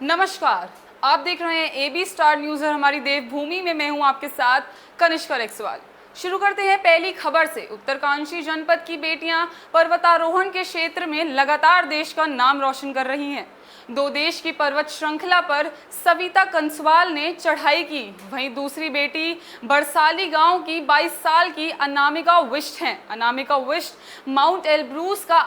नमस्कार, आप देख रहे हैं एबी स्टार न्यूज और हमारी देवभूमि में मैं हूं आपके साथ कनिष्का रेक्सवाल। शुरू करते हैं पहली खबर से। उत्तरकाशी जनपद की बेटियां पर्वतारोहण के क्षेत्र में लगातार देश का नाम रोशन कर रही हैं। 2 देश की पर्वत श्रृंखला पर सविता कंसवाल ने चढ़ाई की। वहीं दूसरी बेटी बरसाली गांव की 22 साल की अनामिका विष्ट हैं। अनामिका विष्ट माउंट एल्ब्रूस का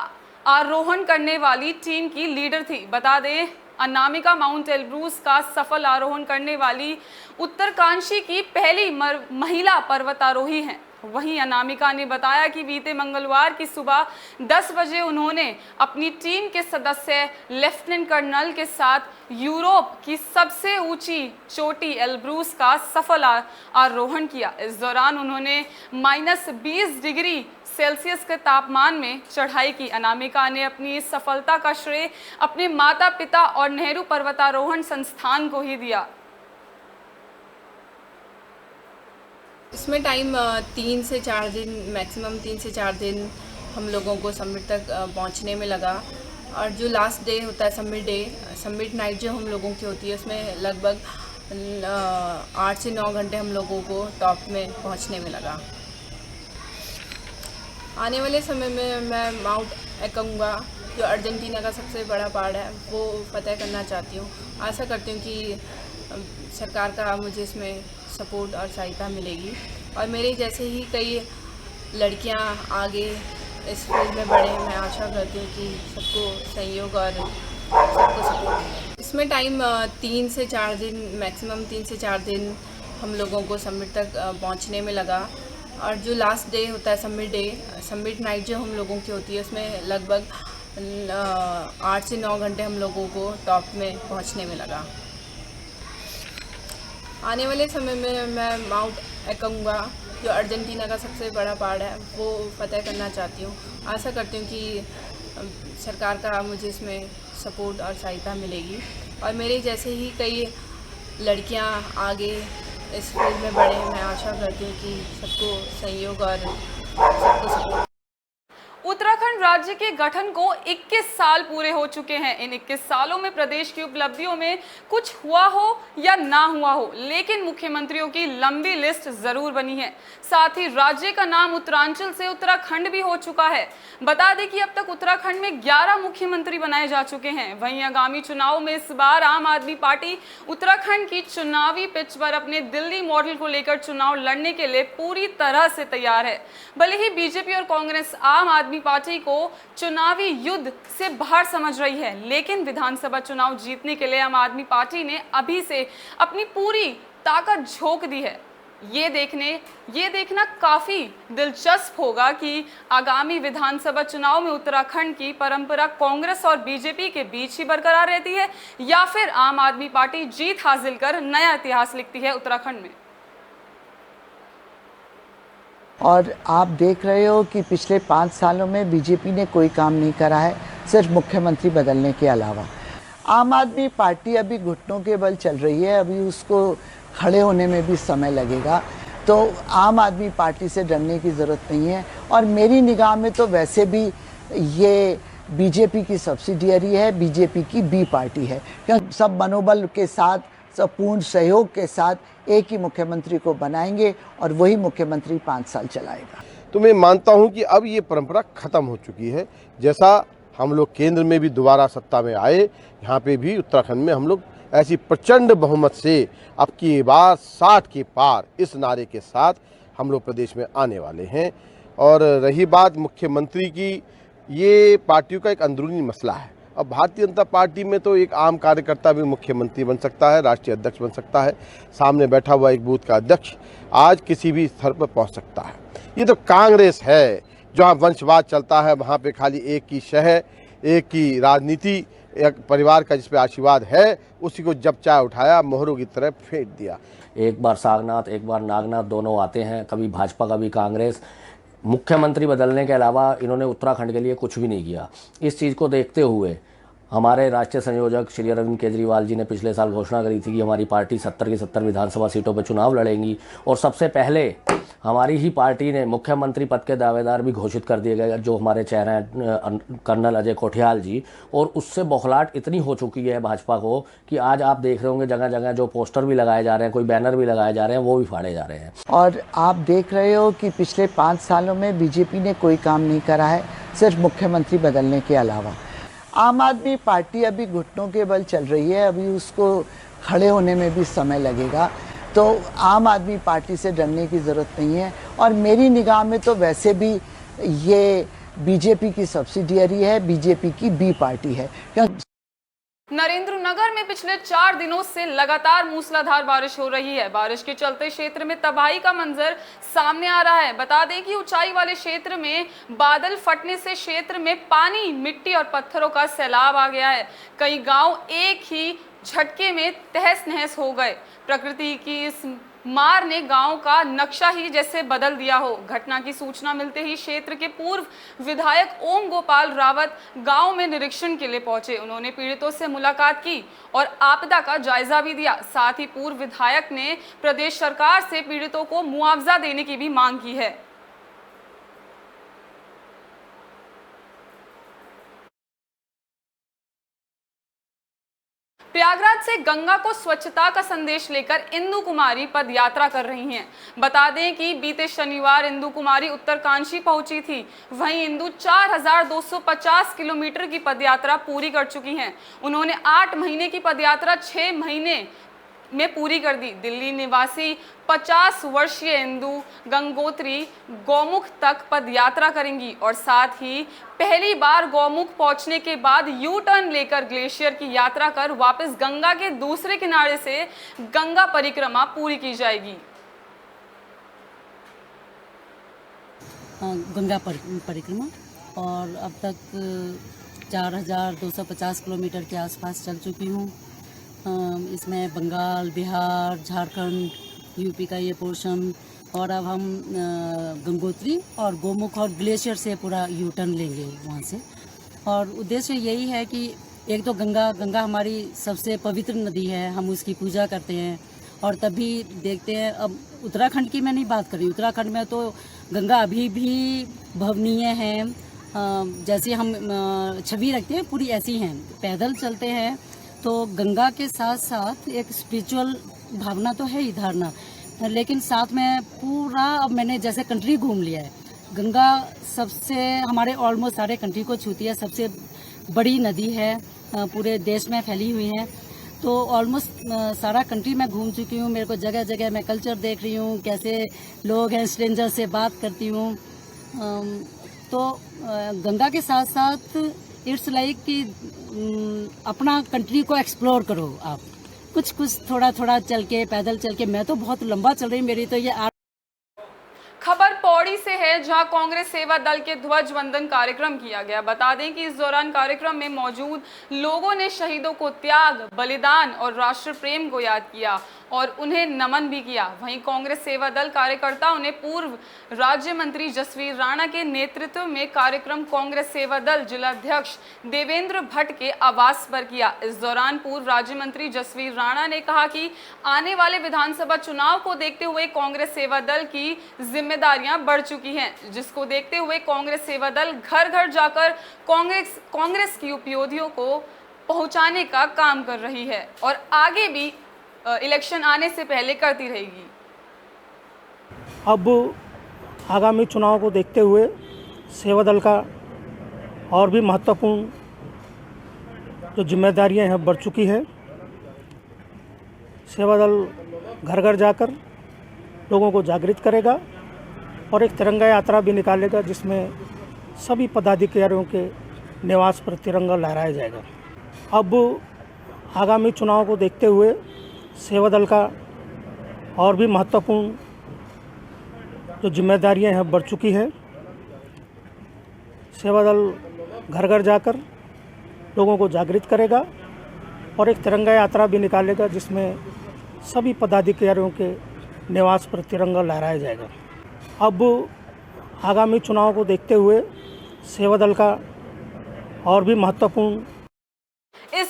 आरोहण करने वाली टीम की लीडर थी। बता दें, अनामिका माउंट एल्ब्रूस का सफल आरोहण करने वाली उत्तरकाशी की पहली महिला पर्वतारोही हैं। वहीं अनामिका ने बताया कि बीते मंगलवार की सुबह 10 बजे उन्होंने अपनी टीम के सदस्य लेफ्टिनेंट कर्नल के साथ यूरोप की सबसे ऊंची चोटी एल्ब्रूस का सफल आरोहण किया। इस दौरान उन्होंने -20 डिग्री सेल्सियस के तापमान में चढ़ाई की। अनामिका ने अपनी इस सफलता का श्रेय अपने माता पिता और नेहरू पर्वतारोहण संस्थान को ही दिया। इसमें टाइम 3 से 4 दिन, मैक्सिमम 3 से 4 दिन हम लोगों को समिट तक पहुंचने में लगा। और जो लास्ट डे होता है समिट नाइट जो हम लोगों की होती है, उसमें लगभग 8 से 9 घंटे हम लोगों को टॉप में पहुंचने में लगा। आने वाले समय में मैं माउंट एकोंगा, जो अर्जेंटीना का सबसे बड़ा पहाड़ है, वो फतह करना चाहती हूँ। आशा करती हूँ कि सरकार का मुझे इसमें सपोर्ट और सहायता मिलेगी और मेरे जैसे ही कई लड़कियाँ आगे इस फील्ड में बढ़े। मैं आशा करती हूँ कि सबको सहयोग और सबको सपोर्ट मिले। इसमें टाइम 3 से 4 दिन, मैक्सिमम 3 से 4 दिन हम लोगों को समिट तक पहुँचने में लगा। और जो लास्ट डे होता है समिट नाइट जो हम लोगों की होती है, उसमें लगभग 8 से 9 घंटे हम लोगों को टॉप में पहुंचने में लगा। आने वाले समय में मैं माउंट एकोंगा, जो अर्जेंटीना का सबसे बड़ा पहाड़ है, वो फतह करना चाहती हूँ। आशा करती हूँ कि सरकार का मुझे इसमें सपोर्ट और सहायता मिलेगी और मेरे जैसे ही कई लड़कियाँ आगे इस फील्ड में बढ़े। मैं आशा करती हूँ कि सबको सहयोग और सबको सपोर्ट। उत्तराखंड राज्य के गठन को 21 साल पूरे हो चुके हैं। इन 21 सालों में प्रदेश की उपलब्धियों में कुछ हुआ हो या ना हुआ हो, लेकिन मुख्यमंत्रियों की लंबी लिस्ट जरूर बनी है। साथ ही राज्य का नाम उत्तरांचल से उत्तराखंड भी हो चुका है। बता दें कि अब तक उत्तराखंड में 11 मुख्यमंत्री बनाए जा चुके हैं। वहीं आगामी चुनाव में इस बार आम आदमी पार्टी उत्तराखंड की चुनावी पिच पर अपने दिल्ली मॉडल को लेकर चुनाव लड़ने के लिए पूरी तरह से तैयार है। भले ही बीजेपी और कांग्रेस आम आदमी पार्टी को चुनावी युद्ध से बाहर समझ रही है, लेकिन विधानसभा चुनाव जीतने के लिए आम आदमी पार्टी ने अभी से अपनी पूरी ताकत झोंक दी है। ये देखना काफी दिलचस्प होगा कि आगामी विधानसभा चुनाव में उत्तराखंड की परंपरा कांग्रेस और बीजेपी के बीच ही बरकरार रहती है या फिर आम आदमी पार्टी जीत हासिल कर नया इतिहास लिखती है उत्तराखंड में। और आप देख रहे हो कि पिछले 5 सालों में बीजेपी ने कोई काम नहीं करा है, सिर्फ मुख्यमंत्री बदलने के अलावा। आम आदमी पार्टी अभी घुटनों के बल चल रही है, अभी उसको खड़े होने में भी समय लगेगा। तो आम आदमी पार्टी से डरने की ज़रूरत नहीं है। और मेरी निगाह में तो वैसे भी ये बीजेपी की सब्सिडियरी है, बीजेपी की बी पार्टी है, क्योंकि सब मनोबल के साथ, सब पूर्ण सहयोग के साथ एक ही मुख्यमंत्री को बनाएंगे और वही मुख्यमंत्री 5 साल चलाएगा। तो मैं मानता हूं कि अब ये परंपरा खत्म हो चुकी है। जैसा हम लोग केंद्र में भी दोबारा सत्ता में आए, यहाँ पे भी उत्तराखंड में हम लोग ऐसी प्रचंड बहुमत से अब की बार 60 के पार इस नारे के साथ हम लोग प्रदेश में आने वाले हैं। और रही बात मुख्यमंत्री की, ये पार्टियों का एक अंदरूनी मसला है। अब भारतीय जनता पार्टी में तो एक आम कार्यकर्ता भी मुख्यमंत्री बन सकता है, राष्ट्रीय अध्यक्ष बन सकता है, सामने बैठा हुआ एक बूथ का अध्यक्ष आज किसी भी स्तर पर पहुंच सकता है। ये तो कांग्रेस है, जहां वंशवाद चलता है, वहां पे खाली एक की शह, एक की राजनीति, एक परिवार का जिस पे आशीर्वाद है उसी को जब चाय उठाया मोहरों की तरह फेंक दिया। एक बार सारनाथ, एक बार नागनाथ, दोनों आते हैं, कभी भाजपा कभी कांग्रेस। मुख्यमंत्री बदलने के अलावा इन्होंने उत्तराखंड के लिए कुछ भी नहीं किया। इस चीज़ को देखते हुए हमारे राष्ट्रीय संयोजक श्री अरविंद केजरीवाल जी ने पिछले साल घोषणा करी थी कि हमारी पार्टी 70 की 70 विधानसभा सीटों पर चुनाव लड़ेंगी और सबसे पहले हमारी ही पार्टी ने मुख्यमंत्री पद के दावेदार भी घोषित कर दिए गए, जो हमारे चेहरे हैं कर्नल अजय कोठियाल जी। और उससे बौखलाहट इतनी हो चुकी है भाजपा को कि आज आप देख रहे होंगे जगह जगह जो पोस्टर भी लगाए जा रहे हैं, कोई बैनर भी लगाए जा रहे हैं, वो भी फाड़े जा रहे हैं। और आप देख रहे हो कि पिछले 5 सालों में बीजेपी ने कोई काम नहीं करा है, सिर्फ मुख्यमंत्री बदलने के अलावा। आम आदमी पार्टी अभी घुटनों के बल चल रही है, अभी उसको खड़े होने में भी समय लगेगा, तो आम आदमी पार्टी से डरने की ज़रूरत नहीं है। और मेरी निगाह में तो वैसे भी ये बीजेपी की सब्सिडियरी है, बीजेपी की बी पार्टी है। नरेंद्र नगर में पिछले 4 दिनों से लगातार मूसलाधार बारिश हो रही है। बारिश के चलते क्षेत्र में तबाही का मंजर सामने आ रहा है। बता दें कि ऊंचाई वाले क्षेत्र में बादल फटने से क्षेत्र में पानी, मिट्टी और पत्थरों का सैलाब आ गया है। कई गांव एक ही झटके में तहस नहस हो गए। प्रकृति की इस मार ने गांव का नक्शा ही जैसे बदल दिया हो। घटना की सूचना मिलते ही क्षेत्र के पूर्व विधायक ओम गोपाल रावत गांव में निरीक्षण के लिए पहुंचे। उन्होंने पीड़ितों से मुलाकात की और आपदा का जायजा भी दिया। साथ ही पूर्व विधायक ने प्रदेश सरकार से पीड़ितों को मुआवजा देने की भी मांग की है। प्रयागराज से गंगा को स्वच्छता का संदेश लेकर इंदु कुमारी पद यात्रा कर रही हैं। बता दें कि बीते शनिवार इंदु कुमारी उत्तरकाशी पहुंची थी। वहीं इंदु 4250 किलोमीटर की पदयात्रा पूरी कर चुकी हैं। उन्होंने 8 महीने की पदयात्रा 6 महीने में पूरी कर दी। दिल्ली निवासी 50 वर्षीय इंदु गंगोत्री गौमुख तक पदयात्रा करेंगी और साथ ही पहली बार गौमुख पहुंचने के बाद यू टर्न लेकर ग्लेशियर की यात्रा कर वापस गंगा के दूसरे किनारे से गंगा परिक्रमा पूरी की जाएगी। गंगा परिक्रमा और अब तक 4250 किलोमीटर के आसपास चल चुकी हूँ। इसमें बंगाल, बिहार, झारखंड, यूपी का ये पोर्शन और अब हम गंगोत्री और गोमुख और ग्लेशियर से पूरा यू टर्न लेंगे वहाँ से। और उद्देश्य यही है कि एक तो गंगा हमारी सबसे पवित्र नदी है, हम उसकी पूजा करते हैं। और तभी देखते हैं, अब उत्तराखंड की मैं नहीं बात कर रही, उत्तराखंड में तो गंगा अभी भी भवनीय है। जैसे हम छवि रखते हैं पूरी ऐसी हैं। पैदल चलते हैं तो गंगा के साथ साथ एक स्पिरिचुअल भावना तो है ही, धारणा, लेकिन साथ में पूरा अब मैंने जैसे कंट्री घूम लिया है। गंगा सबसे हमारे ऑलमोस्ट सारे कंट्री को छूती है, सबसे बड़ी नदी है, पूरे देश में फैली हुई है। तो ऑलमोस्ट सारा कंट्री मैं घूम चुकी हूँ। मेरे को जगह जगह मैं कल्चर देख रही हूँ, कैसे लोग हैं, स्ट्रेंजर से बात करती हूँ। तो गंगा के साथ साथ इट्स लाइक कि अपना कंट्री को एक्सप्लोर करो आप, कुछ थोड़ा चल के, पैदल चल के। मैं तो बहुत लंबा चल रही, मेरी तो ये खबर पौड़ी से है, जहां कांग्रेस सेवा दल के ध्वज वंदन कार्यक्रम किया गया। बता दें कि इस दौरान कार्यक्रम में मौजूद लोगों ने शहीदों को त्याग, बलिदान और राष्ट्र प्रेम को याद किया और उन्हें नमन भी किया। वहीं कांग्रेस सेवा दल कार्यकर्ताओं ने पूर्व राज्य मंत्री जसवीर राणा के नेतृत्व में कार्यक्रम कांग्रेस सेवा दल जिलाध्यक्ष देवेंद्र भट्ट के आवास पर किया। इस दौरान पूर्व राज्य मंत्री जसवीर राणा ने कहा कि आने वाले विधानसभा चुनाव को देखते हुए कांग्रेस सेवा दल की जिम्मेदारियां बढ़ चुकी हैं, जिसको देखते हुए कांग्रेस सेवा दल घर घर जाकर कांग्रेस की उपलब्धियों को पहुंचाने का काम कर रही है और आगे भी इलेक्शन आने से पहले करती रहेगी। अब आगामी चुनाव को देखते हुए सेवा दल का और भी महत्वपूर्ण जो जिम्मेदारियां हैं बढ़ चुकी हैं। सेवा दल घर घर जाकर लोगों को जागृत करेगा और एक तिरंगा यात्रा भी निकालेगा, जिसमें सभी पदाधिकारियों के निवास पर तिरंगा लहराया जाएगा। अब आगामी चुनाव को देखते हुए सेवा दल का और भी महत्वपूर्ण जो जिम्मेदारियां हैं बढ़ चुकी हैं। सेवा दल घर घर जाकर लोगों को जागृत करेगा और एक तिरंगा यात्रा भी निकालेगा, जिसमें सभी पदाधिकारियों के निवास पर तिरंगा लहराया जाएगा। अब आगामी चुनाव को देखते हुए सेवा दल का और भी महत्वपूर्ण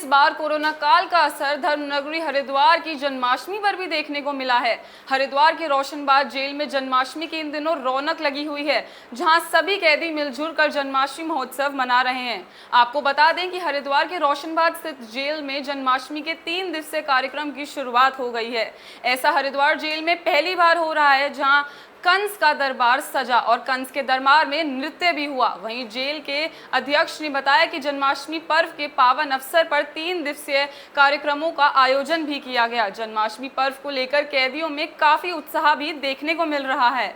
इस बार कोरोना काल का असर धर्मनगरी हरिद्वार की जन्माष्टमी पर भी देखने को मिला है। हरिद्वार के रोशनबाग जेल में जन्माष्टमी के इन दिनों रौनक लगी हुई है, जहां सभी कैदी मिलजुल कर जन्माष्टमी महोत्सव मना रहे हैं। आपको बता दें कि हरिद्वार के रोशनबाग स्थित जेल में जन्माष्टमी के 3 दिवसीय कार्यक्रम की शुरुआत हो गई है। ऐसा हरिद्वार जेल में पहली बार हो रहा है जहां कंस का दरबार सजा और कंस के दरबार में नृत्य भी हुआ। वहीं जेल के अध्यक्ष ने बताया कि जन्माष्टमी पर्व के पावन अवसर पर 3 दिवसीय कार्यक्रमों का आयोजन भी किया गया। जन्माष्टमी पर्व को लेकर कैदियों में काफी उत्साह भी देखने को मिल रहा है।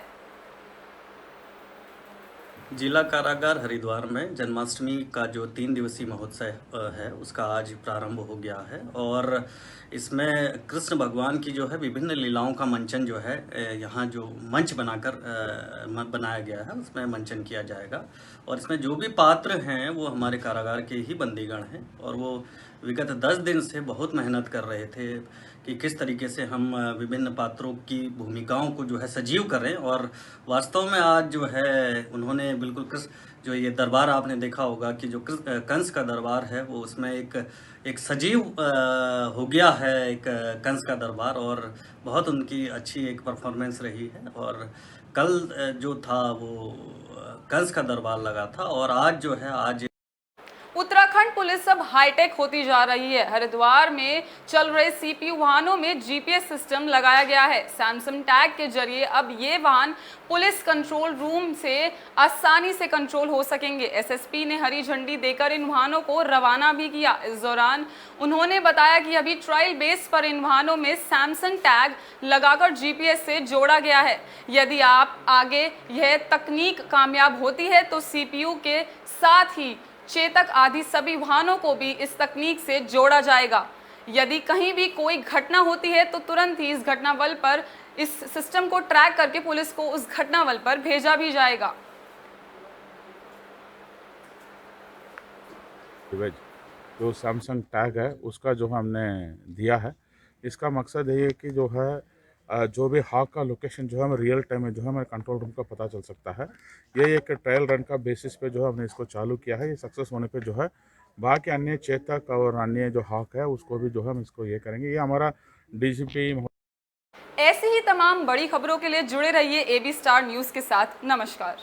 जिला कारागार हरिद्वार में जन्माष्टमी का जो 3 दिवसीय महोत्सव है उसका आज प्रारंभ हो गया है और इसमें कृष्ण भगवान की जो है विभिन्न लीलाओं का मंचन जो है यहाँ जो मंच बनाकर बनाया गया है उसमें मंचन किया जाएगा। और इसमें जो भी पात्र हैं वो हमारे कारागार के ही बंदीगण हैं और वो विगत 10 दिन से बहुत मेहनत कर रहे थे कि किस तरीके से हम विभिन्न पात्रों की भूमिकाओं को जो है सजीव करें। और वास्तव में आज जो है उन्होंने बिल्कुल जो ये दरबार आपने देखा होगा कि जो कंस का दरबार है वो उसमें एक सजीव हो गया है एक कंस का दरबार और बहुत उनकी अच्छी एक परफॉर्मेंस रही है। और कल जो था वो कंस का दरबार लगा था और आज जो है आज उत्तराखंड पुलिस अब हाईटेक होती जा रही है। हरिद्वार में चल रहे सीपीयू वाहनों में जीपीएस सिस्टम लगाया गया है। सैमसंग टैग के जरिए अब ये वाहन पुलिस कंट्रोल रूम से आसानी से कंट्रोल हो सकेंगे। एसएसपी ने हरी झंडी देकर इन वाहनों को रवाना भी किया। इस दौरान उन्होंने बताया कि अभी ट्रायल बेस पर इन वाहनों में सैमसंग टैग लगाकर जीपीएस से जोड़ा गया है। यदि आप आगे यह तकनीक कामयाब होती है तो सीपीयू के साथ ही चेतक आदि सभी वाहनों को भी इस तकनीक से जोड़ा जाएगा। यदि कहीं भी कोई घटना होती है तो तुरंत ही इस घटनास्थल पर इस सिस्टम को ट्रैक करके पुलिस को उस घटनास्थल पर भेजा भी जाएगा। जो सैमसंग टैग है उसका जो हमने दिया है, इसका मकसद ये है कि जो है जो भी हॉक का लोकेशन जो है हमें रियल टाइम में जो है हमारे कंट्रोल रूम का पता चल सकता है। ये एक ट्रायल रन का बेसिस पे जो है हमने इसको चालू किया है। ये सक्सेस होने पे जो है बाकी अन्य चेतक और अन्य जो हॉक है उसको भी जो है हम इसको ये करेंगे। ये हमारा डीजीपी। ऐसी ही तमाम बड़ी खबरों के लिए जुड़े रहिए एबी स्टार न्यूज़ के साथ। नमस्कार।